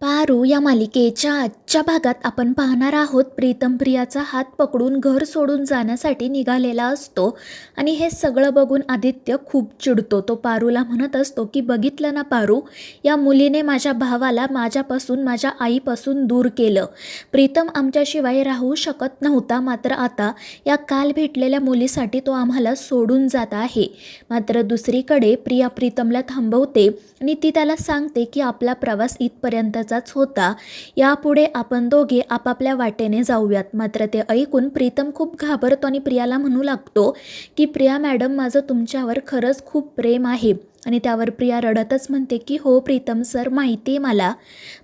पारू या मालिकेच्या आजच्या भागात आपण पाहणार आहोत प्रीतम प्रियाचा हात पकडून घर सोडून जाण्यासाठी निघालेला असतो आणि हे सगळं बघून आदित्य खूप चिडतो. तो पारूला म्हणत असतो की बघितलं ना पारू, या मुलीने माझ्या भावाला माझ्यापासून माझ्या आईपासून दूर केलं. प्रीतम आमच्याशिवाय राहू शकत नव्हता, मात्र आता या काल भेटलेल्या मुलीसाठी तो आम्हाला सोडून जात आहे. मात्र दुसरीकडे प्रिया प्रीतमला थांबवते आणि ती त्याला सांगते की आपला प्रवास इथपर्यंतचाच होता, यापुढे आपण दोघे आपापल्या वाटेने जाऊयात. मात्र ते ऐकून प्रीतम खूप घाबरतो आणि प्रियाला म्हणू लागतो की प्रिया मॅडम, माझं तुमच्यावर खरंच खूप प्रेम आहे. आणि त्यावर प्रिया रडतच म्हणते की हो प्रीतम सर, माहिती आहे मला,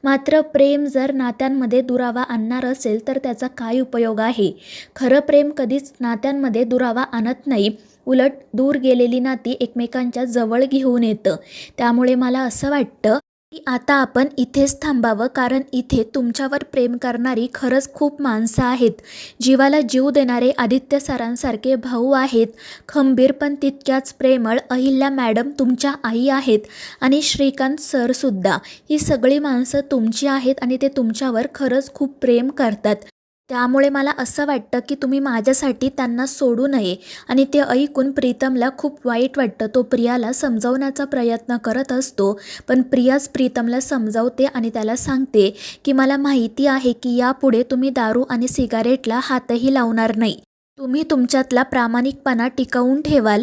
मात्र प्रेम जर नात्यांमध्ये दुरावा आणणार असेल तर त्याचा काय उपयोग आहे. खरं प्रेम कधीच नात्यांमध्ये दुरावा आणत नाही, उलट दूर गेलेली नाती एकमेकांच्या जवळ घेऊन येतं. त्यामुळे मला असं वाटतं की आता आपण इथेच थांबावं, कारण इथे तुमच्यावर प्रेम करणारी खरंच खूप माणसं आहेत. जीवाला जीव देणारे आदित्य सरांसारखे भाऊ आहेत. खंबीर पण तितक्याच प्रेमळ अहिल्या मॅडम तुमच्या आई आहेत आणि श्रीकांत सरसुद्धा. ही सगळी माणसं तुमची आहेत आणि ते तुमच्यावर खरंच खूप प्रेम करतात. त्यामुळे मला असं वाटतं की तुम्ही माझ्यासाठी त्यांना सोडू नये. आणि ते ऐकून प्रीतमला खूप वाईट वाटतं. तो प्रियाला समजावण्याचा प्रयत्न करत असतो, पण प्रियाच प्रीतमला समजावते आणि त्याला सांगते की मला माहिती आहे की यापुढे तुम्ही दारू आणि सिगारेटला हातही लावणार नाही. तुम्ही तुमच्यातला प्रामाणिकपणा टिकवून ठेवाल,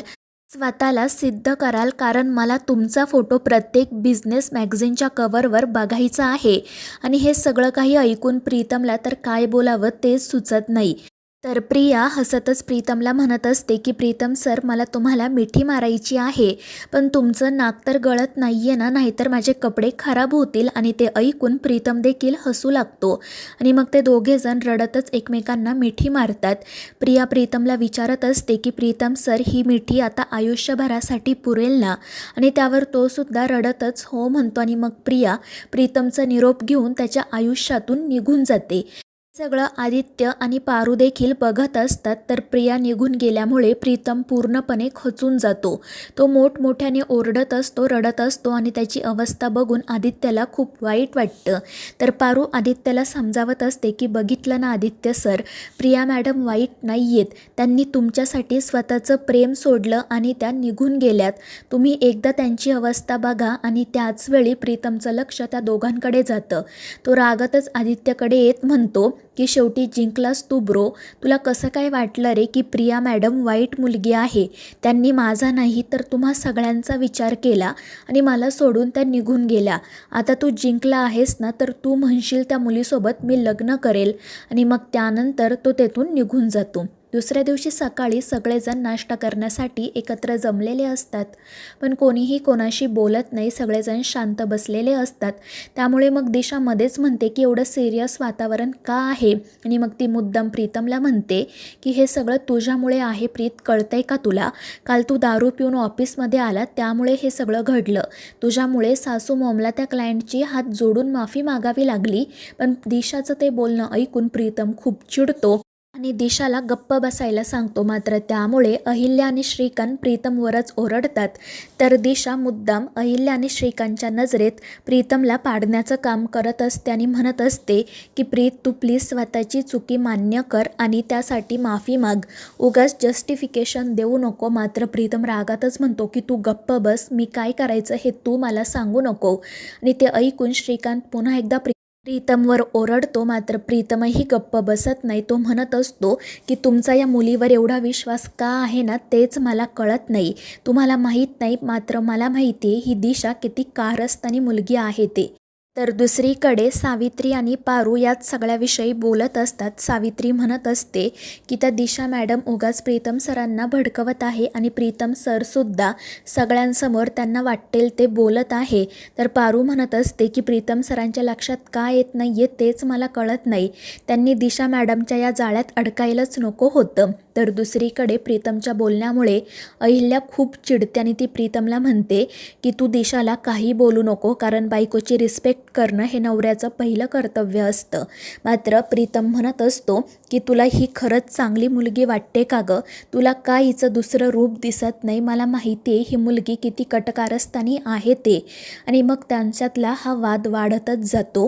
स्वतःला सिद्ध कराल, कारण मला तुमचा फोटो प्रत्येक बिझनेस मॅगझिनच्या कव्हरवर बघायचा आहे. आणि हे सगळं काही ऐकून प्रीतमला तर काय बोलावं तेच सुचत नाही. तर प्रिया हसतच प्रीतमला म्हणत असते की प्रीतम सर, मला तुम्हाला मिठी मारायची आहे, पण तुमचं नाक तर गळत नाहीये ना, नाहीतर माझे कपडे खराब होतील. आणि ते ऐकून प्रीतम देखील हसू लागतो आणि मग ते दोघेजण रडतच एकमेकांना मिठी मारतात. प्रिया प्रीतमला विचारत असते की प्रीतम सर, ही मिठी आता आयुष्यभरासाठी पुरेल ना. आणि त्यावर तो सुद्धा रडतच हो म्हणतो आणि मग प्रिया प्रीतमचा निरोप घेऊन त्याच्या आयुष्यातून निघून जाते. सगळं आदित्य आणि पारू देखील बघत असतात. तर प्रिया निघून गेल्यामुळे प्रीतम पूर्णपणे खचून जातो. तो मोठमोठ्याने ओरडत असतो, रडत असतो आणि त्याची अवस्था बघून आदित्यला खूप वाईट वाटतं. तर पारू आदित्यला समजावत असते की बघितलं ना आदित्य सर, प्रिया मॅडम वाईट नाही आहेत. त्यांनी तुमच्यासाठी स्वतःचं प्रेम सोडलं आणि त्या निघून गेल्यात. तुम्ही एकदा त्यांची अवस्था बघा. आणि त्याचवेळी प्रीतमचं लक्ष त्या दोघांकडे जातं. तो रागातच आदित्यकडे येत म्हणतो की शेवटी जिंकलास तू ब्रो. तुला कसं काय वाटलं रे की प्रिया मॅडम वाईट मुलगी आहे. त्यांनी माझा नाही तर तुम्हा सगळ्यांचा विचार केला आणि मला सोडून त्या निघून गेल्या. आता तू जिंकला आहेस ना, तर तू म्हणशील त्या मुलीसोबत मी लग्न करेल. आणि मग त्यानंतर तो तेथून निघून जातो. दुसऱ्या दिवशी सकाळी सगळेजण नाश्ता करण्यासाठी एकत्र जमलेले असतात, पण कोणीही कोणाशी बोलत नाही. सगळेजण शांत बसलेले असतात. त्यामुळे मग दिशा मध्येच म्हणते की एवढं सिरियस वातावरण का आहे. आणि मग ती मुद्दाम प्रीतमला म्हणते की हे सगळं तुझ्यामुळे आहे प्रीत, कळतंय का तुला. काल तू दारू पिऊन ऑफिसमध्ये आला, त्यामुळे हे सगळं घडलं. तुझ्यामुळे सासू मॉमला त्या क्लायंटची हात जोडून माफी मागावी लागली. पण दिशाचं ते बोलणं ऐकून प्रीतम खूप चिडतो आणि दिशाला गप्प बसायला सांगतो. मात्र त्यामुळे अहिल्या आणि श्रीकांत प्रीतमवरच ओरडतात. तर दिशा मुद्दाम अहिल्या आणि श्रीकांतच्या नजरेत प्रीतमला पाडण्याचं काम करत असते आणि म्हणत असते की प्रीत, तू प्लीज स्वतःची चुकी मान्य कर आणि त्यासाठी माफी माग, उगाच जस्टिफिकेशन देऊ नको. मात्र प्रीतम रागातच म्हणतो की तू गप्प बस, मी काय करायचं हे तू मला सांगू नको. आणि ते ऐकून श्रीकांत पुन्हा एकदा प्रीतमवर ओरडतो. मात्र प्रीतमही गप्प बसत नाही. तो म्हणत असतो की तुमचा या मुलीवर एवढा विश्वास का आहे ना, तेच मला कळत नाही. तुम्हाला माहीत नाही, मात्र मला माहिती आहे ही दिशा किती कारस्थानी मुलगी आहे ते. तर दुसरीकडे सावित्री आणि पारू यात सगळ्याविषयी बोलत असतात. सावित्री म्हणत असते की त्या दिशा मॅडम उगाच प्रीतम सरांना भडकवत आहे आणि प्रीतम सरसुद्धा सगळ्यांसमोर त्यांना वाटेल ते बोलत आहे. तर पारू म्हणत असते की प्रीतम सरांच्या लक्षात का येत नाही आहे तेच मला कळत नाही. त्यांनी दिशा मॅडमच्या या जाळ्यात अडकायलाच नको होतं. तर दुसरीकडे प्रीतमच्या बोलण्यामुळे अहिल्या खूप चिडते आणि ती प्रीतमला म्हणते की तू दिशाला काही बोलू नको, कारण बायकोची रिस्पेक्ट करणं हे नवऱ्याचं पहिलं कर्तव्य असतं. मात्र प्रीतम म्हणत असतो की तुला ही खरंच चांगली मुलगी वाटते का गं, तुला का हिचं दुसरं रूप दिसत नाही. मला माहिती आहे ही मुलगी किती कटकारस्थानी आहे ते. आणि मग त्यांच्यातला हा वाद वाढतच जातो.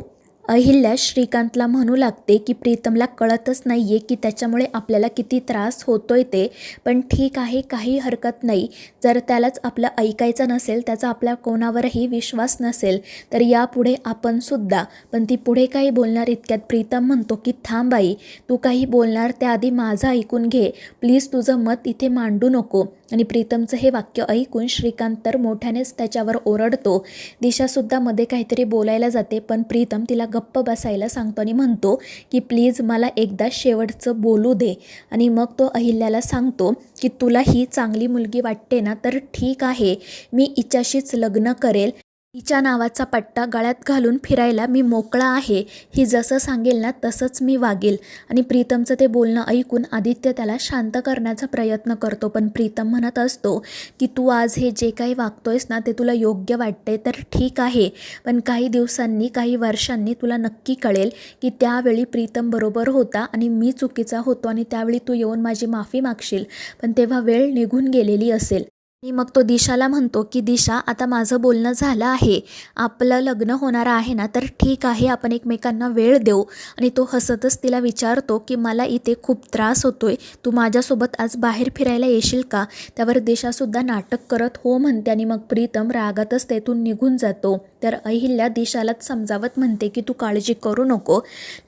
अहिल्या श्रीकांतला म्हणू लागते की प्रीतमला कळतच नाही आहे की त्याच्यामुळे आपल्याला किती त्रास होतोय ते. पण ठीक आहे, काही हरकत नाही. जर त्यालाच आपलं ऐकायचं नसेल, त्याचा आपल्या कोणावरही विश्वास नसेल, तर यापुढे आपणसुद्धा. पण ती पुढे काही बोलणार इतक्यात प्रीतम म्हणतो की थांब बाई, तू काही बोलणार त्याआधी माझं ऐकून घे. प्लीज तुझं मत इथे मांडू नको. आणि प्रीतमचं हे वाक्य ऐकून श्रीकांत तर मोठ्यानेच त्याच्यावर ओरडतो. दिशासुद्धा मध्ये काहीतरी बोलायला जाते, पण प्रीतम तिला गप्प बसायला सांगतो आणि म्हणतो की प्लीज मला एकदा शेवटचं बोलू दे. आणि मग तो अहिल्याला सांगतो की तुला ही चांगली मुलगी वाटते ना, तर ठीक आहे, मी हिच्याशीच लग्न करेल. हिच्या नावाचा पट्टा गळ्यात घालून फिरायला मी मोकळा आहे. ही जसं सांगेल ना तसंच मी वागेल. आणि प्रीतमचं ते बोलणं ऐकून आदित्य त्याला शांत करण्याचा प्रयत्न करतो, पण प्रीतम म्हणत असतो की तू आज हे जे काही वागतोयस ना ते तुला योग्य वाटते तर ठीक आहे, पण काही दिवसांनी, काही वर्षांनी तुला नक्की कळेल की त्यावेळी प्रीतम बरोबर होता आणि मी चुकीचा होतो आणि त्यावेळी तू येऊन माझी माफी मागशील, पण तेव्हा वेळ निघून गेलेली असेल. आणि मग तो दिशाला म्हणतो की दिशा, आता माझं बोलणं झालं आहे, आपलं लग्न होणार आहे ना, तर ठीक आहे, आपण एकमेकांना वेळ देऊ. आणि तो हसतच तिला विचारतो की मला इथे खूप त्रास होतोय, तू माझ्यासोबत आज बाहेर फिरायला येशील का? त्यावर दिशासुद्धा नाटक करत हो म्हणते आणि मग प्रीतम रागातच तेथून निघून जातो. तर अहिल्या दिशालाच समजावत म्हणते की तू काळजी करू नको,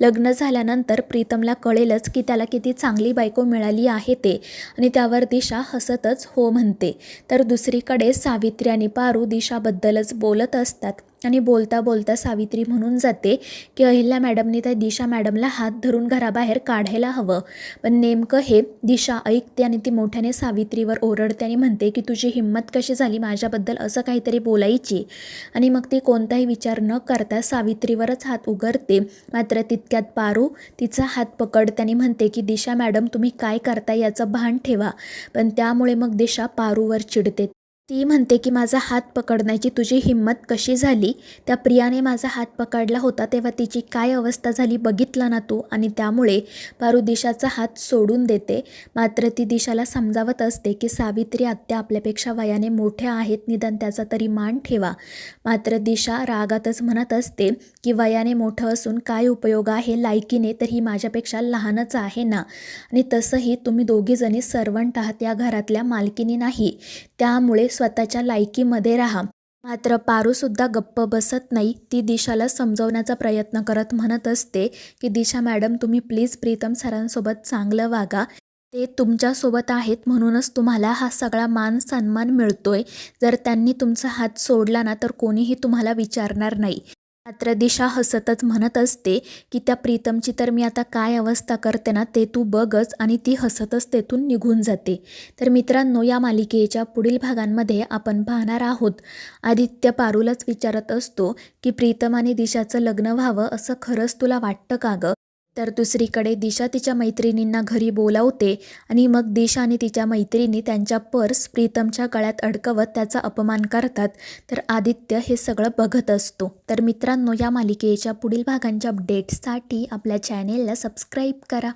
लग्न झाल्यानंतर प्रीतमला कळेलच की त्याला किती चांगली बायको मिळाली आहे ते. आणि त्यावर दिशा हसतच हो म्हणते. तर दुसरीकडे सावित्री आणि पारू दिशाबद्दलच बोलत असतात आणि बोलता बोलता सावित्री म्हणून जाते की अहिल्या मॅडमने त्या दिशा मॅडमला हात धरून घराबाहेर काढायला हवं. पण नेमकं हे दिशा ऐकते आणि ती मोठ्याने सावित्रीवर ओरडते आणि म्हणते की तुझी हिंमत कशी झाली माझ्याबद्दल असं काहीतरी बोलायची. आणि मग ती कोणताही विचार न करता सावित्रीवरच हात उगारते. मात्र तितक्यात पारू तिचा हात पकडते आणि म्हणते की दिशा मॅडम, तुम्ही काय करता याचं भान ठेवा. पण त्यामुळे मग दिशा पारूवर चिडते. ती म्हणते की माझा हात पकडण्याची तुझी हिंमत कशी झाली? त्या प्रियाने माझा हात पकडला होता तेव्हा तिची काय अवस्था झाली बघितलं ना तू? आणि त्यामुळे पारू दिशाचा हात सोडून देते. मात्र ती दिशाला समजावत असते की सावित्री आत्या आपल्यापेक्षा वयाने मोठ्या आहेत, निदान त्याचा तरी मान ठेवा. मात्र दिशा रागातच म्हणत असते की वयाने मोठं असून काय उपयोग आहे, लायकीने तर ही माझ्यापेक्षा लहानच आहे ना. आणि तसंही तुम्ही दोघीजणी सर्वंट आहात, या घरातल्या मालकिनी नाही, त्यामुळे स्वतःच्या लायकीमध्ये राहा. मात्र पारूसुद्धा गप्प बसत नाही. ती दिशाला समजवण्याचा प्रयत्न करत म्हणत असते की दिशा मॅडम, तुम्ही प्लीज प्रीतम सरांसोबत चांगलं वागा. ते तुमच्यासोबत आहेत म्हणूनच तुम्हाला हा सगळा मान सन्मान मिळतोय. जर त्यांनी तुमचा हात सोडला ना तर कोणीही तुम्हाला विचारणार नाही. मात्र दिशा हसतच म्हणत असते की त्या प्रीतमची तर मी आता काय अवस्था करते ना ते तू बघच. आणि ती हसतच तेथून निघून जाते. तर मित्रांनो, या मालिकेच्या पुढील भागांमध्ये आपण पाहणार आहोत, आदित्य पारूलाच विचारत असतो की प्रीतम आणि दिशाचं लग्न व्हावं असं खरंच तुला वाटतं का गं? तर दुसरीकडे दिशा तिच्या मैत्रिणींना घरी बोलावते आणि मग दिशा आणि तिच्या मैत्रिणी त्यांच्या पर्स प्रीतमच्या गळ्यात अडकवत त्याचा अपमान करतात. तर आदित्य हे सगळं बघत असतो. तर मित्रांनो, या मालिकेच्या पुढील भागांच्या अपडेट्ससाठी आपल्या चॅनेलला सबस्क्राईब करा.